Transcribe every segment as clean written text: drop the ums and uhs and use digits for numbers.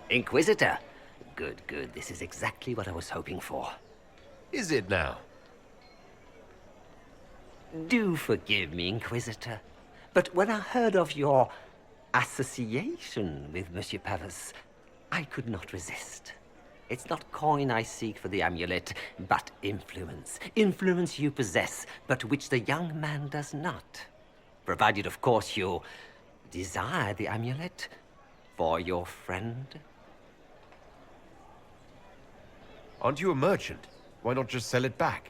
Inquisitor. Good, good. This is exactly what I was hoping for. Is it now? Do forgive me, Inquisitor, but when I heard of your association with Monsieur Pavus, I could not resist. It's not coin I seek for the amulet, but influence. Influence you possess, but which the young man does not. Provided, of course, you desire the amulet for your friend. Aren't you a merchant? Why not just sell it back?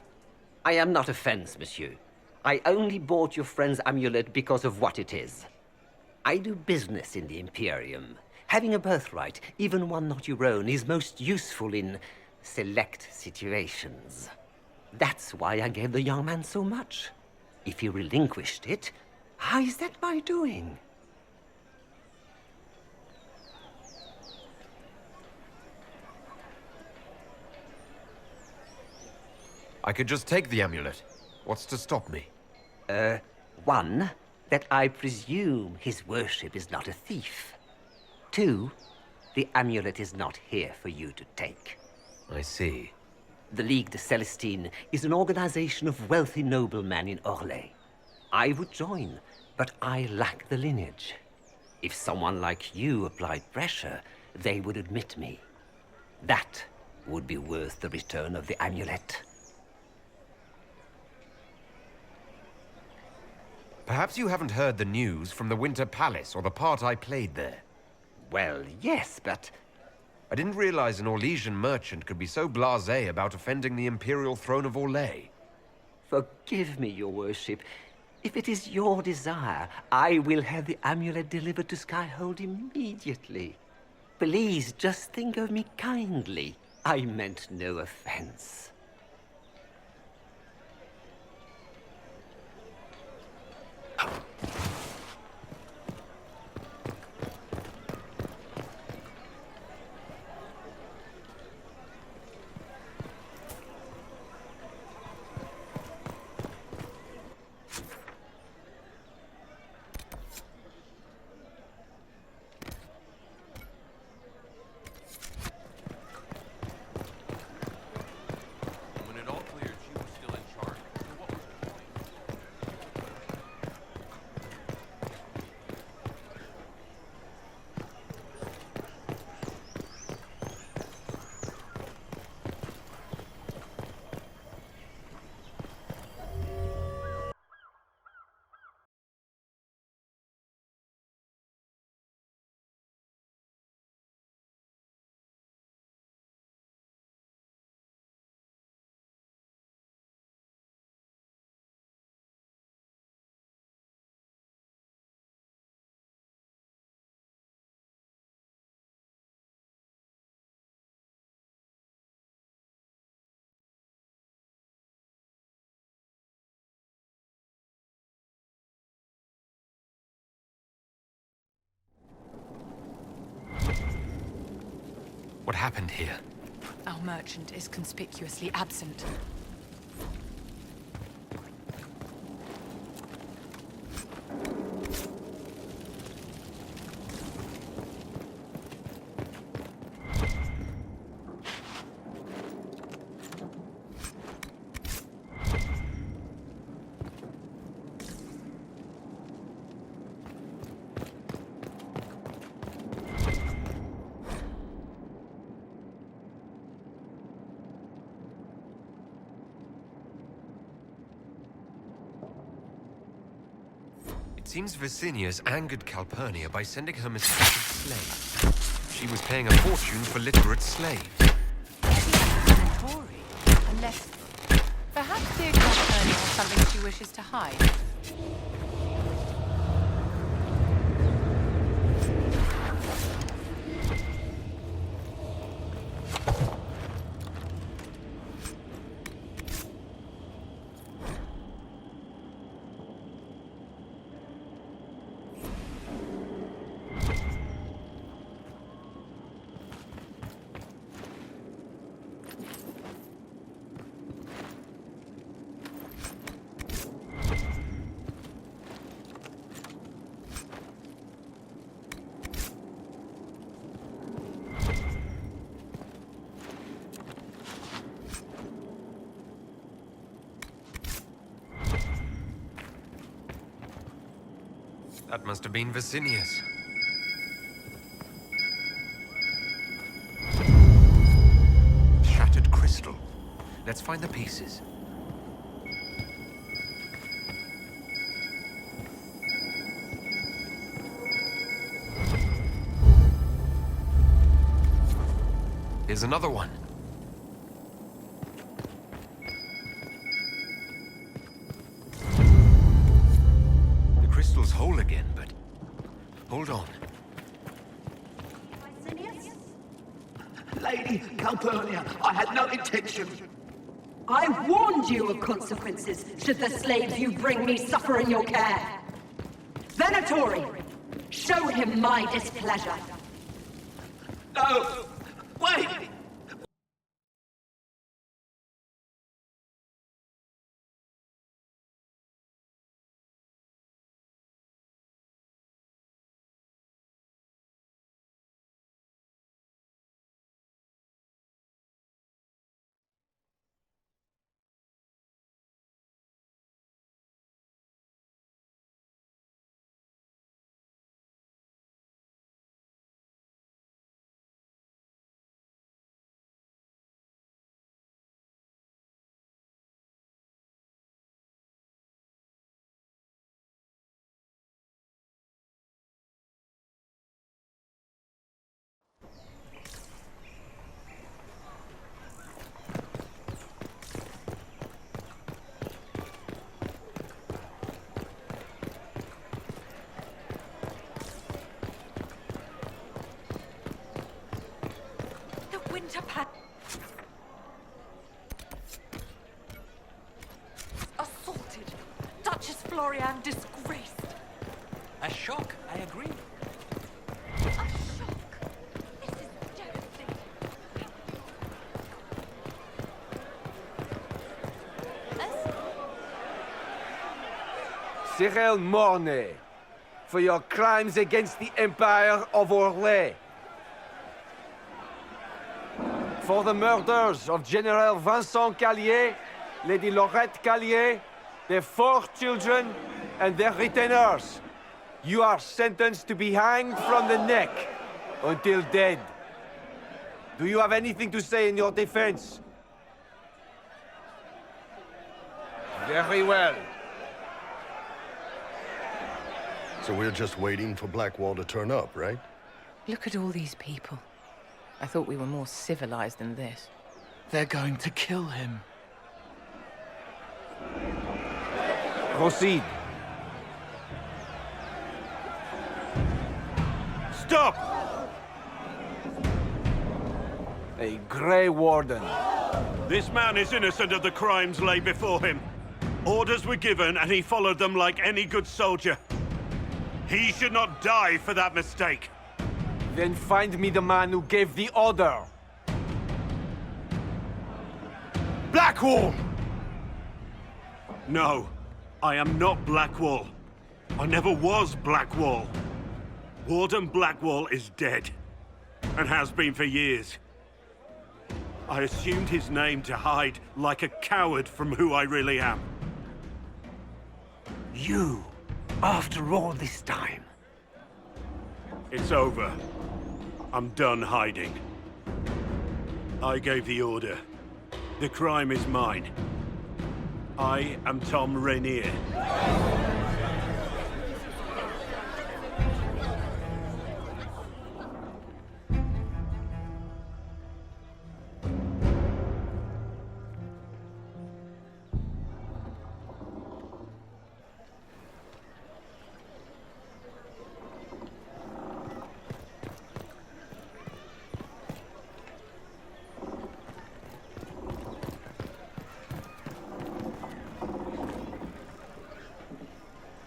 I am not a fence, monsieur. I only bought your friend's amulet because of what it is. I do business in the Imperium. Having a birthright, even one not your own, is most useful in select situations. That's why I gave the young man so much. If he relinquished it, how is that my doing? I could just take the amulet. What's to stop me? One, that I presume his worship is not a thief. Two, the amulet is not here for you to take. I see. The Ligue de Celestine is an organization of wealthy noblemen in Orlais. I would join, but I lack the lineage. If someone like you applied pressure, they would admit me. That would be worth the return of the amulet. Perhaps you haven't heard the news from the Winter Palace or the part I played there. Well, yes, but... I didn't realize an Orlesian merchant could be so blasé about offending the Imperial throne of Orlais. Forgive me, your worship. If it is your desire, I will have the amulet delivered to Skyhold immediately. Please, just think of me kindly. I meant no offense. What happened here? Our merchant is conspicuously absent. It seems Vicinia's angered Calpurnia by sending her mistreated slave. She was paying a fortune for literate slaves. Tory, unless... Perhaps dear Calpurnia has something she wishes to hide. That must have been Vicinius. Shattered crystal. Let's find the pieces. Here's another one. The crystal's whole again, but... hold on. Lady Calpurnia, I had no intention. I warned you of consequences should the slaves you bring me suffer in your care. Venatori, show him my displeasure. No! Wait! Assaulted. Duchess Florian disgraced. A shock, I agree. A shock. This is devastating. Cyril Mornay, for your crimes against the Empire of Orlais. For the murders of General Vincent Callier, Lady Laurette Callier, their 4 children, and their retainers. You are sentenced to be hanged from the neck until dead. Do you have anything to say in your defense? Very well. So we're just waiting for Blackwall to turn up, right? Look at all these people. I thought we were more civilized than this. They're going to kill him. Proceed. Stop! A Grey Warden. This man is innocent of the crimes laid before him. Orders were given and he followed them like any good soldier. He should not die for that mistake. Then find me the man who gave the order. Blackwall! No, I am not Blackwall. I never was Blackwall. Warden Blackwall is dead, and has been for years. I assumed his name to hide like a coward from who I really am. You, after all this time. It's over. I'm done hiding. I gave the order. The crime is mine. I am Tom Rainier.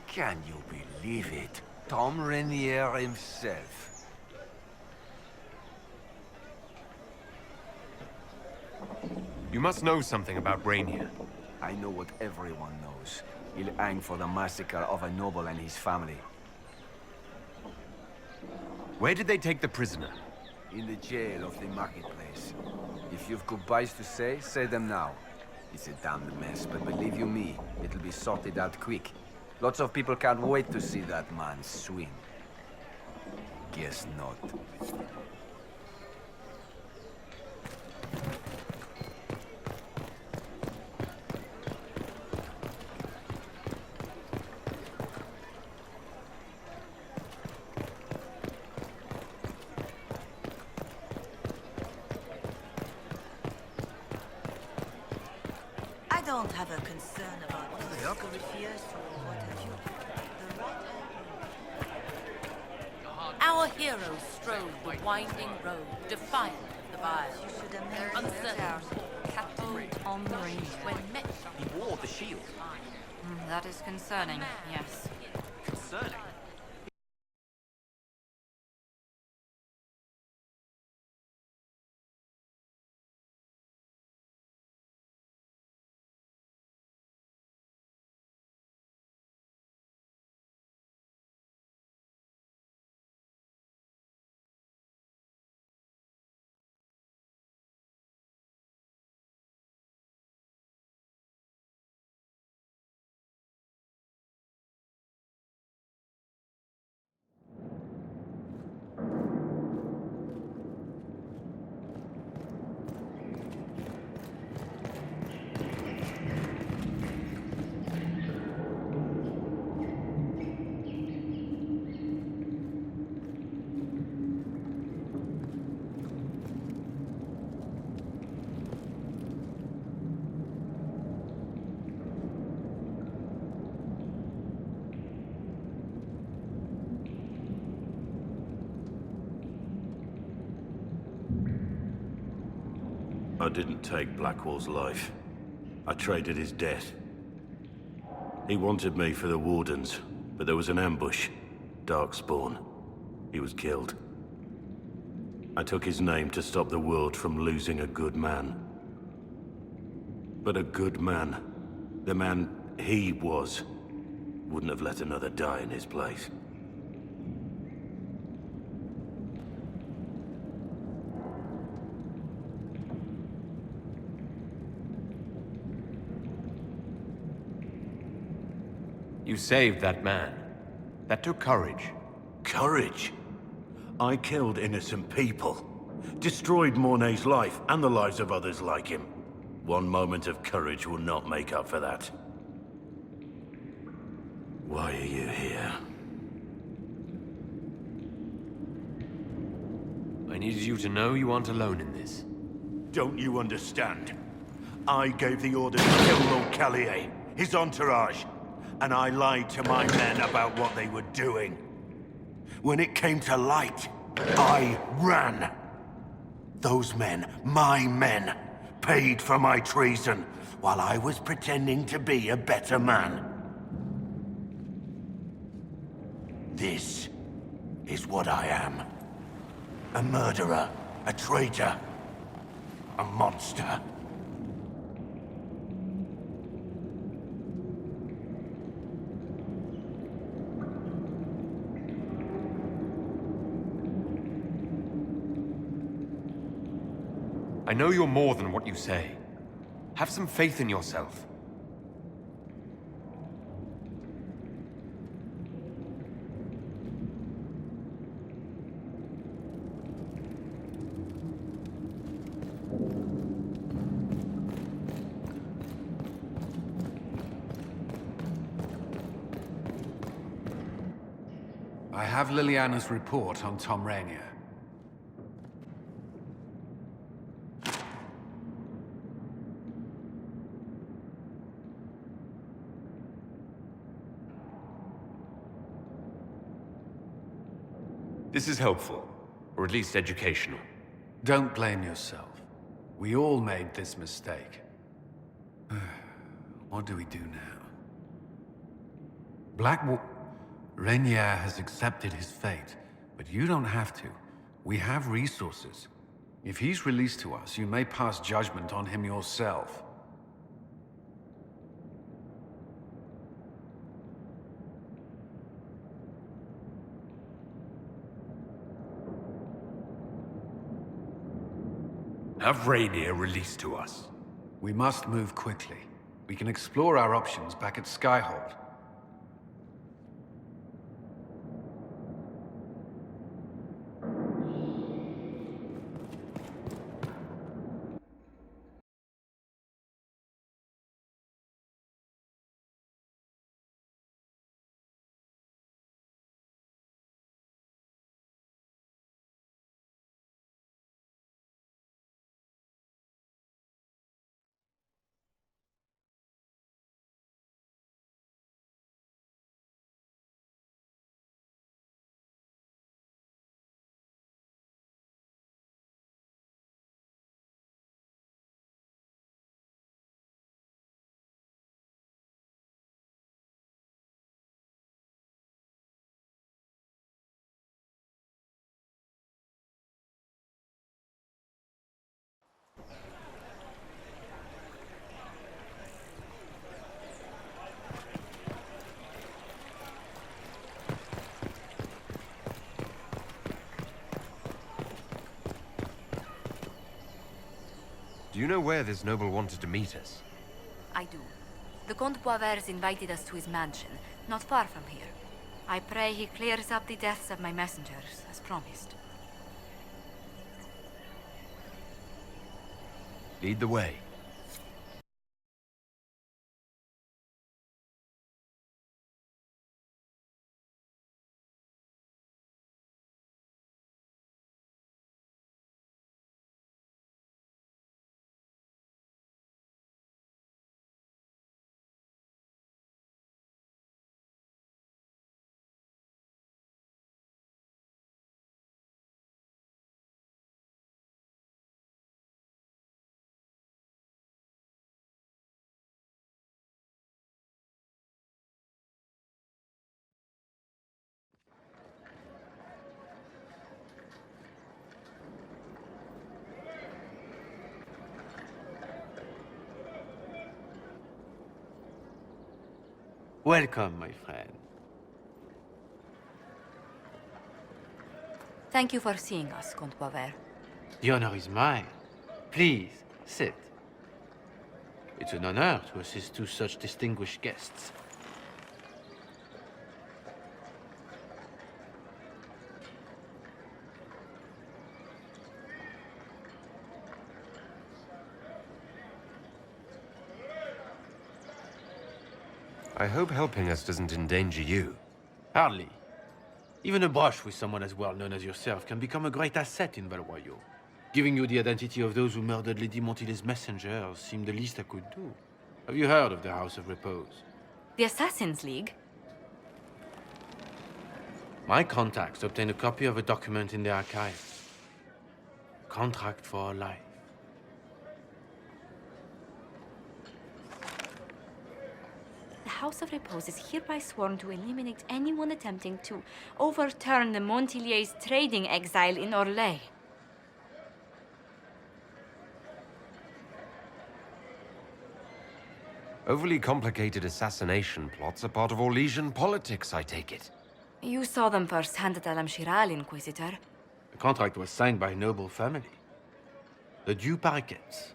Can you believe it? Tom Rainier himself. You must know something about Rainier. I know what everyone knows. He'll hang for the massacre of a noble and his family. Where did they take the prisoner? In the jail of the marketplace. If you've goodbyes to say them now. It's a damned mess, but believe you me, it'll be sorted out quick. Lots of people can't wait to see that man swim. Guess not. I don't have a concern about physical fears or what have you. The right hand. Our heroes strode the winding road, defiant of the vile. Uncertain, Captain Cenourinha. When met, He wore the shield. that is concerning, yes. Concerning? I didn't take Blackwall's life. I traded his death. He wanted me for the Wardens, but there was an ambush. Darkspawn. He was killed. I took his name to stop the world from losing a good man. But a good man, the man he was, wouldn't have let another die in his place. You saved that man. That took courage. Courage? I killed innocent people. Destroyed Mornay's life and the lives of others like him. One moment of courage will not make up for that. Why are you here? I needed you to know you aren't alone in this. Don't you understand? I gave the order to kill Lord Callier, his entourage, and I lied to my men about what they were doing. When it came to light, I ran. Those men, my men, paid for my treason, while I was pretending to be a better man. This is what I am. A murderer, a traitor, a monster. I know you're more than what you say. Have some faith in yourself. I have Lelianna's report on Cenourinha. This is helpful, or at least educational. Don't blame yourself. We all made this mistake. What do we do now? Rainier has accepted his fate, but you don't have to. We have resources. If he's released to us, you may pass judgment on him yourself. Have Rainier released to us. We must move quickly. We can explore our options back at Skyhold. Do you know where this noble wanted to meet us? I do. The Comte Poivers invited us to his mansion, not far from here. I pray he clears up the deaths of my messengers, as promised. Lead the way. Welcome, my friend. Thank you for seeing us, Comte Poivers. The honor is mine. Please, sit. It's an honor to assist two such distinguished guests. I hope helping us doesn't endanger you. Hardly. Even a brush with someone as well known as yourself can become a great asset in Val Royeaux. Giving you the identity of those who murdered Lady Montily's messengers seemed the least I could do. Have you heard of the House of Repose? The Assassin's League? My contacts obtained a copy of a document in the archives. Contract for a life. The House of Repose is hereby sworn to eliminate anyone attempting to overturn the Montiliers' trading exile in Orlais. Overly complicated assassination plots are part of Orlesian politics, I take it. You saw them firsthand at Al-Amshiral, Inquisitor. The contract was signed by a noble family. The Du Paraquets.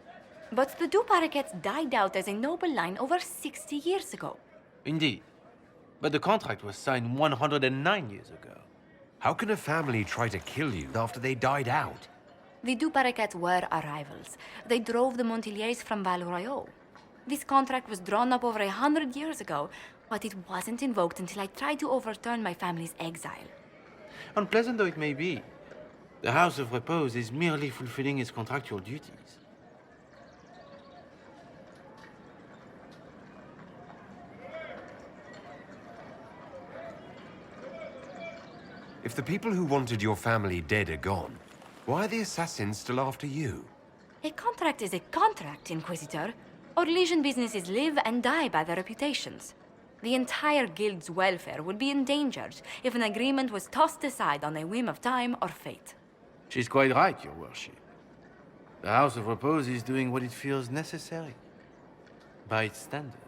But the Du Paraquets died out as a noble line over 60 years ago. Indeed. But the contract was signed 109 years ago. How can a family try to kill you after they died out? The Du Paraquets were our rivals. They drove the Montiliers from Val Royeaux. This contract was drawn up over 100 years ago, but it wasn't invoked until I tried to overturn my family's exile. Unpleasant though it may be, the House of Repose is merely fulfilling its contractual duties. If the people who wanted your family dead are gone, why are the assassins still after you? A contract is a contract, Inquisitor. Orlesian businesses live and die by their reputations. The entire guild's welfare would be endangered if an agreement was tossed aside on a whim of time or fate. She's quite right, Your Worship. The House of Repose is doing what it feels necessary, by its standards.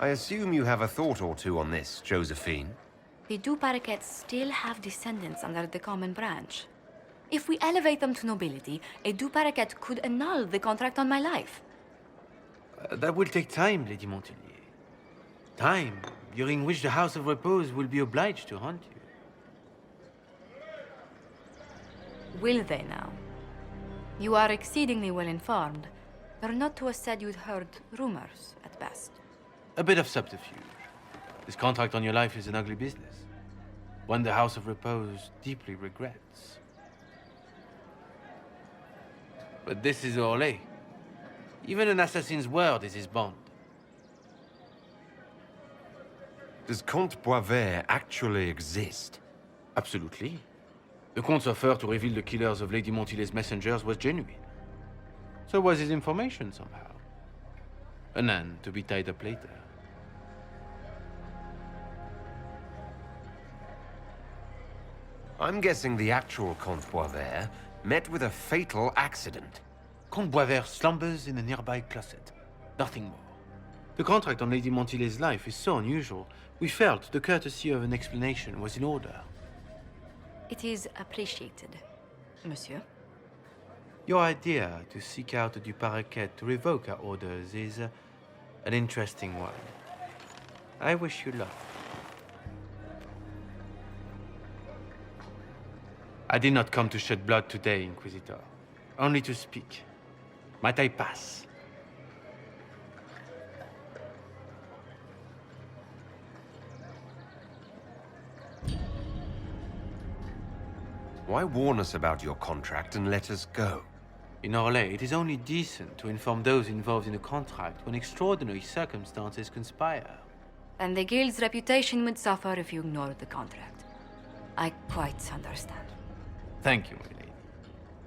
I assume you have a thought or two on this, Josephine. The Du Paraquets still have descendants under the common branch. If we elevate them to nobility, a Du Paraquet could annul the contract on my life. That will take time, Lady Montilyet. Time during which the House of Repose will be obliged to hunt you. Will they now? You are exceedingly well informed. You're not to have said you'd heard rumors, at best. A bit of subterfuge. This contract on your life is an ugly business. One the House of Repose deeply regrets. But this is Orlais. Even an assassin's word is his bond. Does Comte Poivers actually exist? Absolutely. The Comte's offer to reveal the killers of Lady Montily's messengers was genuine. So was his information somehow. An end to be tied up later. I'm guessing the actual Comte Poivers met with a fatal accident. Comte Poivers slumbers in a nearby closet. Nothing more. The contract on Lady Montile's life is so unusual, we felt the courtesy of an explanation was in order. It is appreciated, monsieur. Your idea to seek out du Parquet to revoke our orders is an interesting one. I wish you luck. I did not come to shed blood today, Inquisitor. Only to speak. Might I pass? Why warn us about your contract and let us go? In Orlais, it is only decent to inform those involved in a contract when extraordinary circumstances conspire. And the guild's reputation would suffer if you ignored the contract. I quite understand. Thank you, my lady.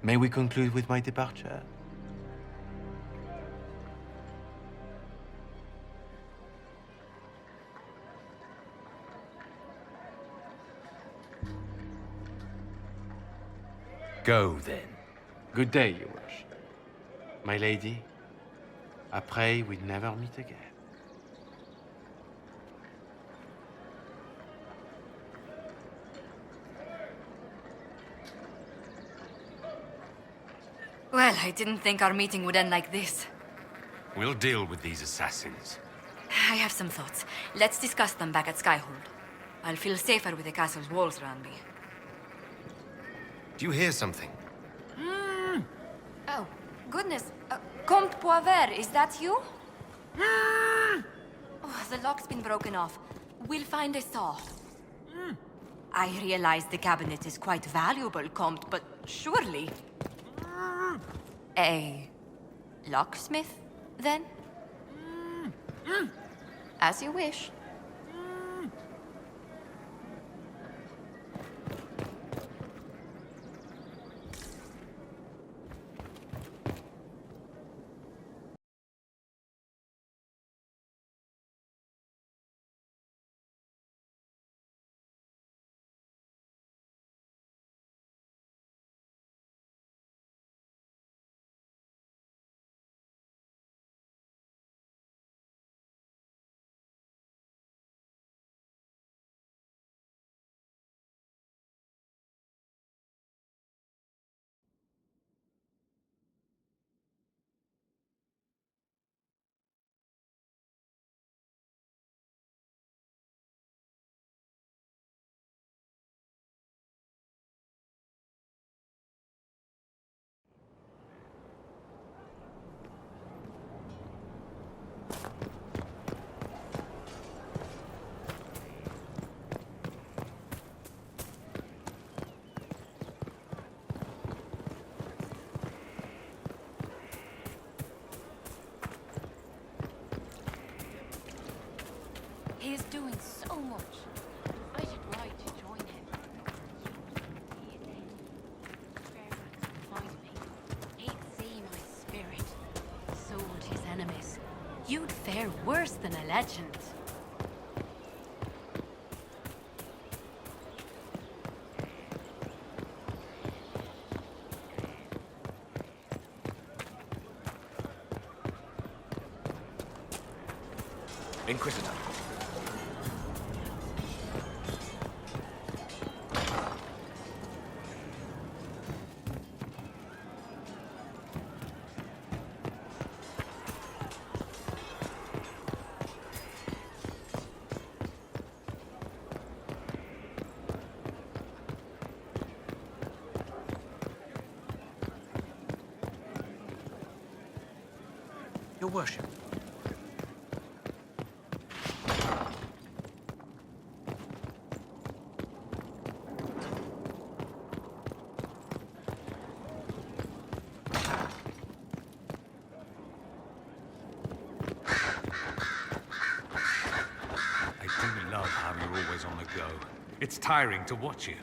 May we conclude with my departure? Go, then. Good day, Your Worship. My lady, I pray we never meet again. Well, I didn't think our meeting would end like this. We'll deal with these assassins. I have some thoughts. Let's discuss them back at Skyhold. I'll feel safer with the castle's walls around me. Do you hear something? Oh, goodness. Comte Poivert, is that you? Oh, the lock's been broken off. We'll find a saw. I realize the cabinet is quite valuable, Comte, but surely... A locksmith, then? As you wish. He is doing so much. I should write to join him. Find me. He'd see my spirit. So would his enemies. You'd fare worse than a legend. Inquisitor. Your worship. It's tiring to watch you.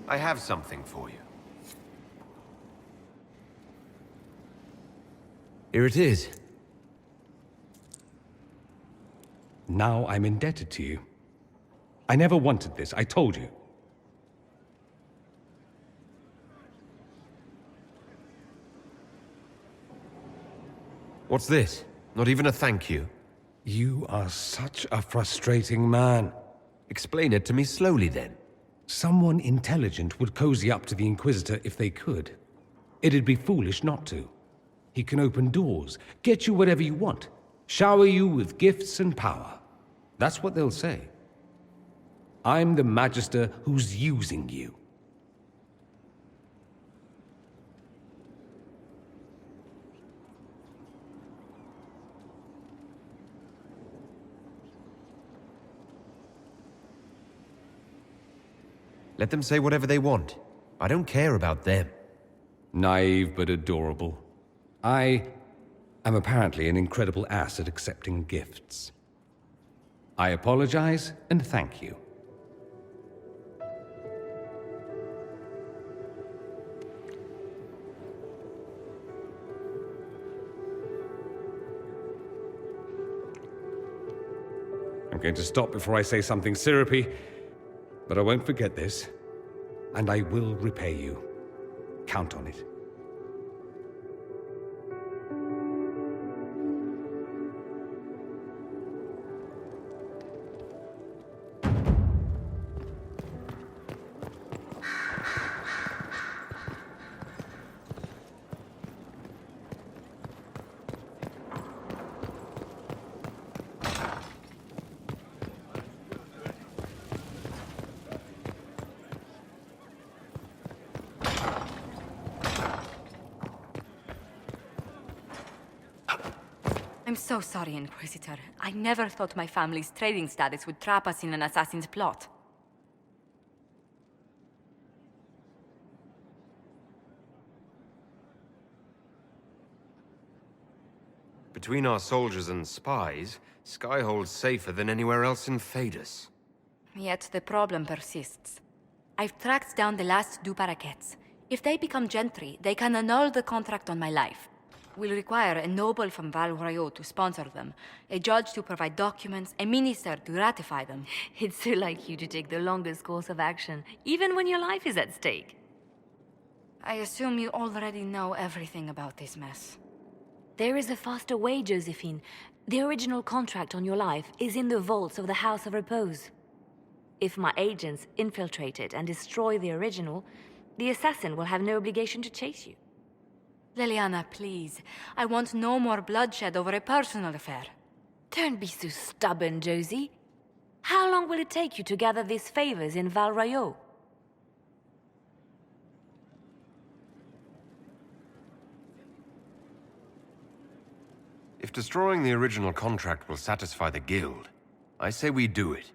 I have something for you. Here it is. Now I'm indebted to you. I never wanted this, I told you. What's this? Not even a thank you? You are such a frustrating man. Explain it to me slowly, then. Someone intelligent would cozy up to the Inquisitor if they could. It'd be foolish not to. He can open doors, get you whatever you want, shower you with gifts and power. That's what they'll say. I'm the Magister who's using you. Let them say whatever they want. I don't care about them. Naive but adorable. I am apparently an incredible ass at accepting gifts. I apologize and thank you. I'm going to stop before I say something syrupy, but I won't forget this, and I will repay you. Count on it. I'm so sorry, Inquisitor. I never thought my family's trading status would trap us in an assassin's plot. Between our soldiers and spies, Skyhold's safer than anywhere else in Thedas. Yet the problem persists. I've tracked down the last two paraquets. If they become gentry, they can annul the contract on my life. We'll require a noble from Val Royeaux to sponsor them, a judge to provide documents, a minister to ratify them. It's so like you to take the longest course of action, even when your life is at stake. I assume you already know everything about this mess. There is a faster way, Josephine. The original contract on your life is in the vaults of the House of Repose. If my agents infiltrate it and destroy the original, the assassin will have no obligation to chase you. Lelianna, please. I want no more bloodshed over a personal affair. Don't be so stubborn, Josie. How long will it take you to gather these favors in Val Royeaux? If destroying the original contract will satisfy the Guild, I say we do it.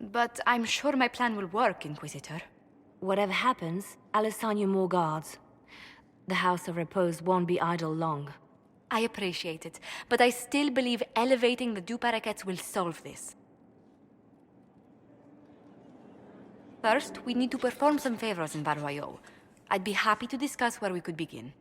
But I'm sure my plan will work, Inquisitor. Whatever happens, I'll assign you more guards. The House of Repose won't be idle long. I appreciate it, but I still believe elevating the two paraquets will solve this. First, we need to perform some favors in Val Royeaux. I'd be happy to discuss where we could begin.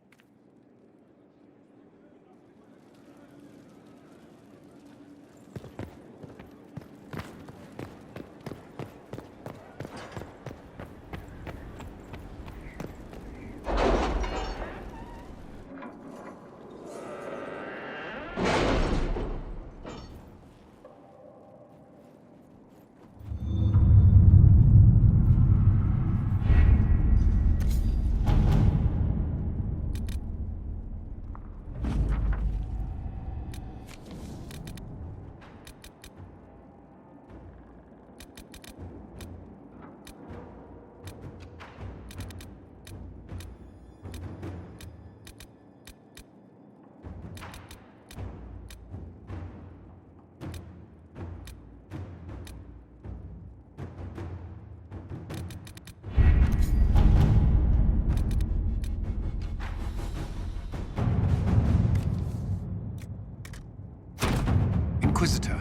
Inquisitor.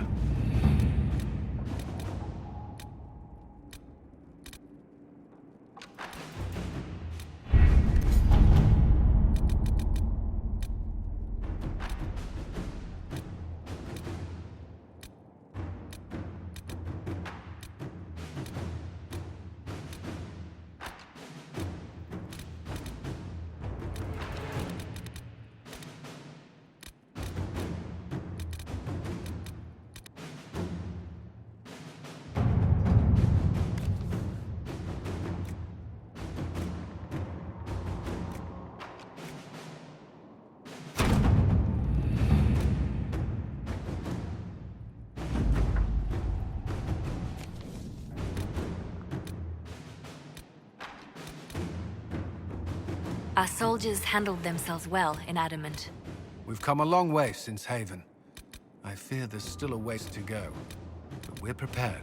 Our soldiers handled themselves well in Adamant. We've come a long way since Haven. I fear there's still a ways to go, but we're prepared.